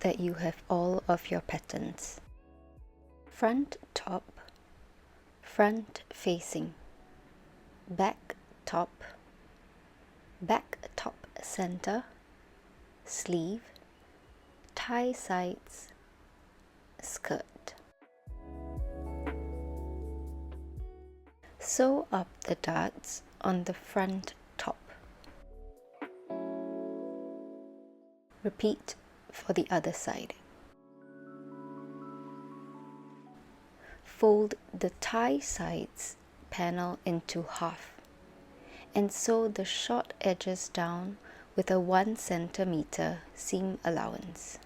that you have all of your patterns. Front top, front facing, back top center, sleeve, tie sides, skirt. Sew up the darts on the front top. Repeat for the other side. Fold the tie sides panel into half and sew the short edges down with a 1 cm seam allowance.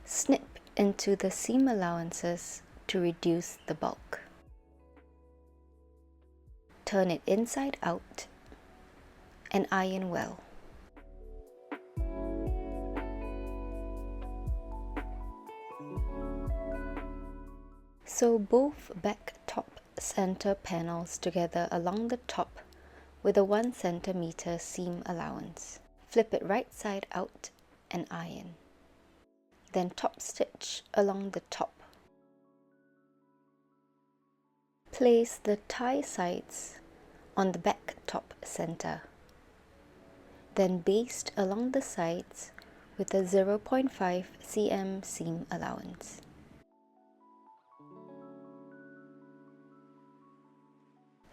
Snip into the seam allowances to reduce the bulk. Turn it inside out and iron well. Sew both back top center panels together along the top with a 1 cm seam allowance. Flip it right side out and iron. Then top stitch along the top. Place the tie sides on the back top center. Then baste along the sides with a 0.5 cm seam allowance.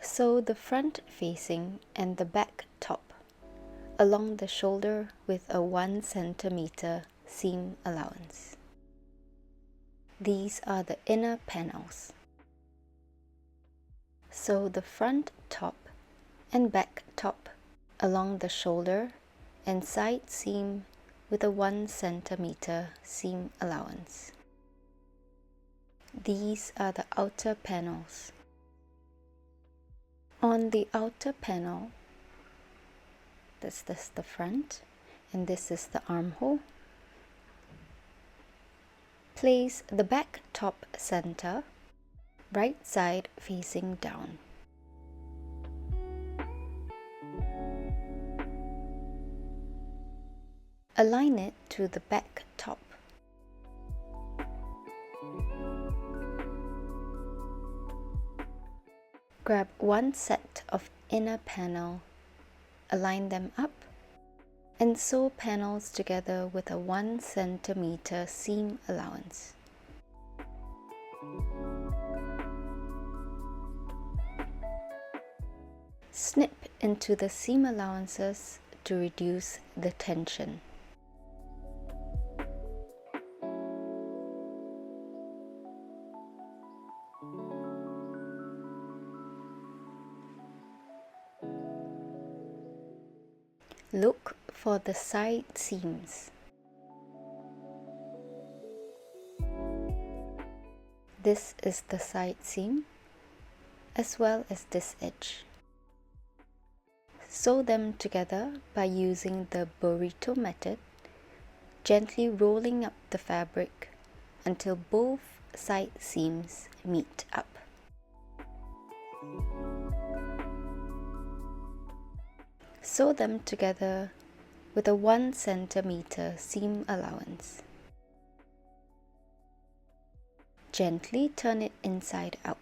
Sew the front facing and the back top along the shoulder with a 1 cm seam allowance. These are the inner panels. Sew the front top and back top along the shoulder and side seam with a 1 cm seam allowance. These are the outer panels. On the outer panel, this is the front and this is the armhole. Place the back top center, right side facing down. Align it to the back top. Grab one set of inner panel, align them up, and sew panels together with a 1 cm seam allowance. Snip into the seam allowances to reduce the tension. Look for the side seams. This is the side seam as well as this edge. Sew them together by using the burrito method, gently rolling up the fabric until both side seams meet up. Sew them together with a 1 cm seam allowance. Gently turn it inside out.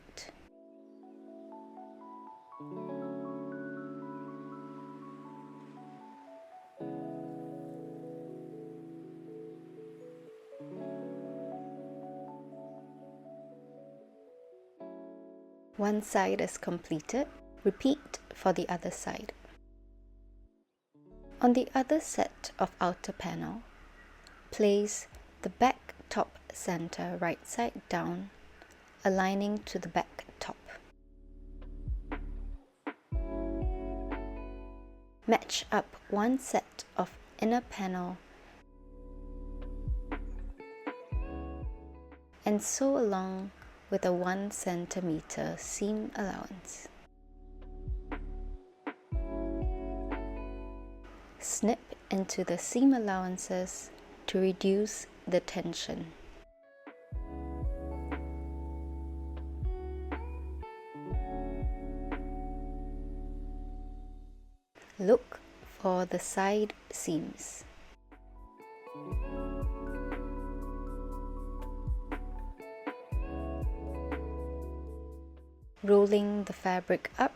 One side is completed. Repeat for the other side. On the other set of outer panel, place the back top center right side down, aligning to the back top. Match up one set of inner panel and sew along with a 1 cm seam allowance. Snip into the seam allowances to reduce the tension. Look for the side seams. rolling the fabric up.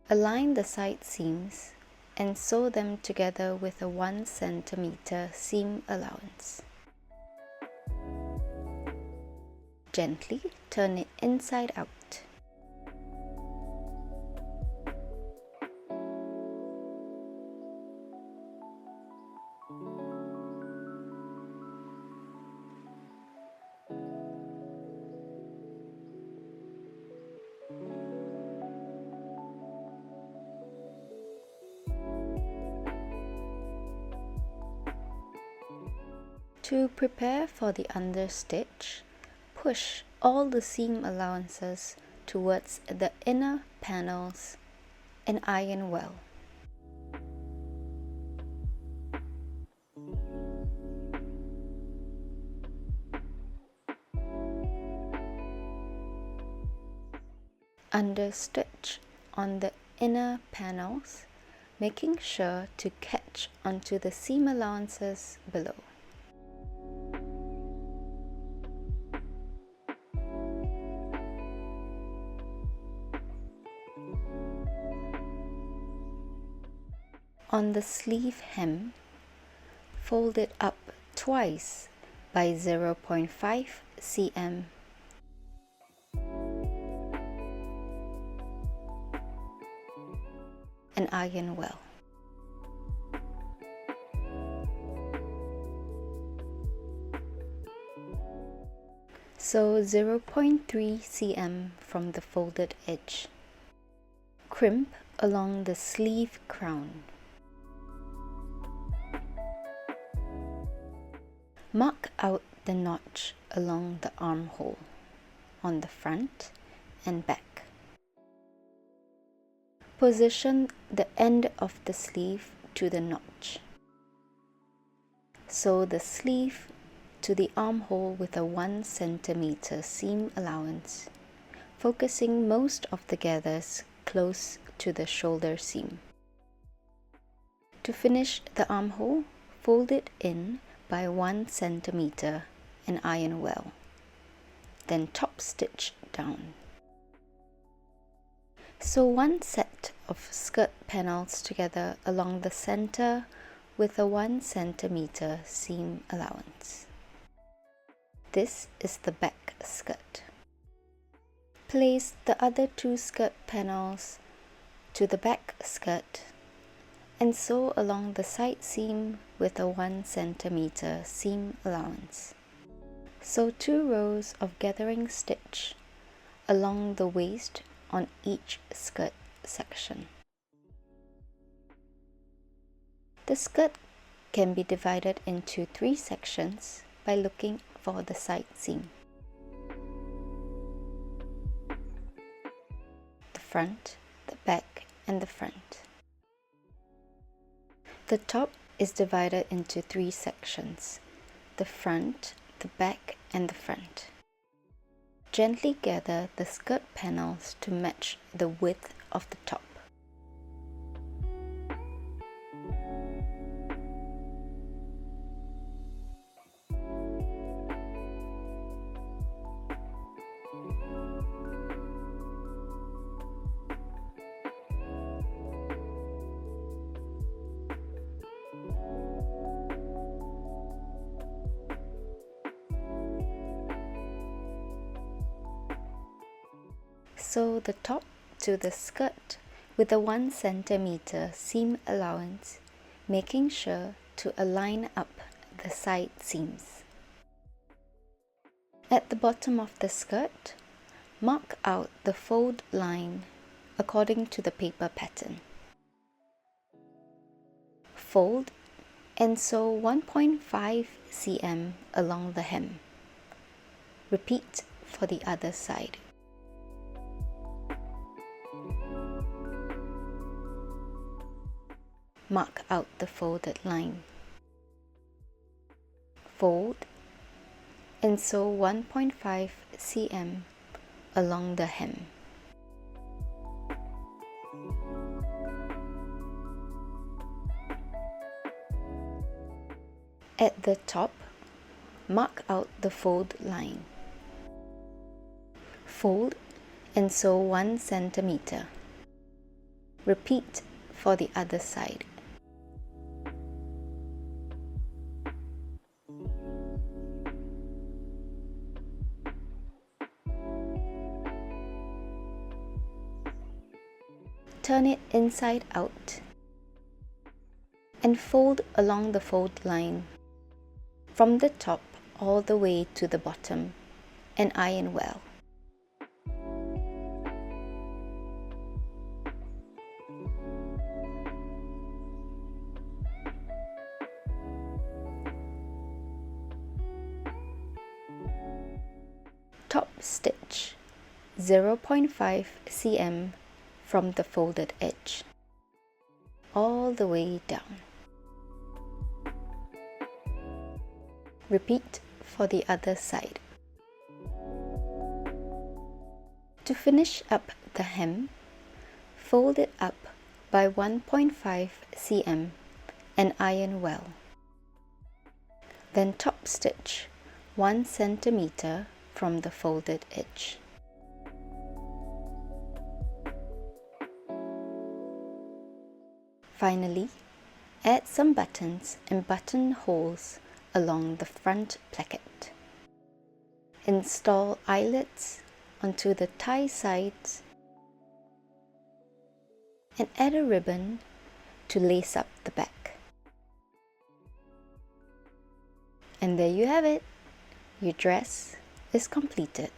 Align the side seams and sew them together with a 1 cm seam allowance. Gently turn it inside out. To prepare for the understitch, push all the seam allowances towards the inner panels and iron well. Understitch on the inner panels, making sure to catch onto the seam allowances below. On the sleeve hem, fold it up twice by 0.5 cm. And iron well. Sew 0.3 cm from the folded edge. Crimp along the sleeve crown. Mark out the notch along the armhole on the front and back. Position the end of the sleeve to the notch. Sew the sleeve to the armhole with a 1 cm seam allowance, focusing most of the gathers close to the shoulder seam. To finish the armhole, fold it in by 1 cm and iron well, then top stitch down. Sew one set of skirt panels together along the center with a 1 cm seam allowance. This is the back skirt. Place the other 2 skirt panels to the back skirt and sew along the side seam with a 1 cm seam allowance. Sew 2 rows of gathering stitch along the waist on each skirt section. The skirt can be divided into 3 sections by looking for the side seam. The front, the back, and the front. The top is divided into 3 sections: the front, the back, and the front. Gently gather the skirt panels to match the width of the top. Sew the top to the skirt with a 1 cm seam allowance, making sure to align up the side seams. At the bottom of the skirt, mark out the fold line according to the paper pattern. Fold and sew 1.5 cm along the hem. Repeat for the other side. Mark out the folded line. Fold and sew 1.5 cm along the hem. At the top, mark out the fold line. Fold and sew 1 centimeter. Repeat for the other side. Turn it inside out and fold along the fold line from the top all the way to the bottom and iron well. Top stitch 0.5 cm from the folded edge all the way down. Repeat for the other side. To finish up the hem, fold it up by 1.5 cm and iron well. Then top stitch 1 centimeter from the folded edge. Finally, add some buttons and buttonholes along the front placket. Install eyelets onto the tie sides and add a ribbon to lace up the back. And there you have it. Your dress is completed.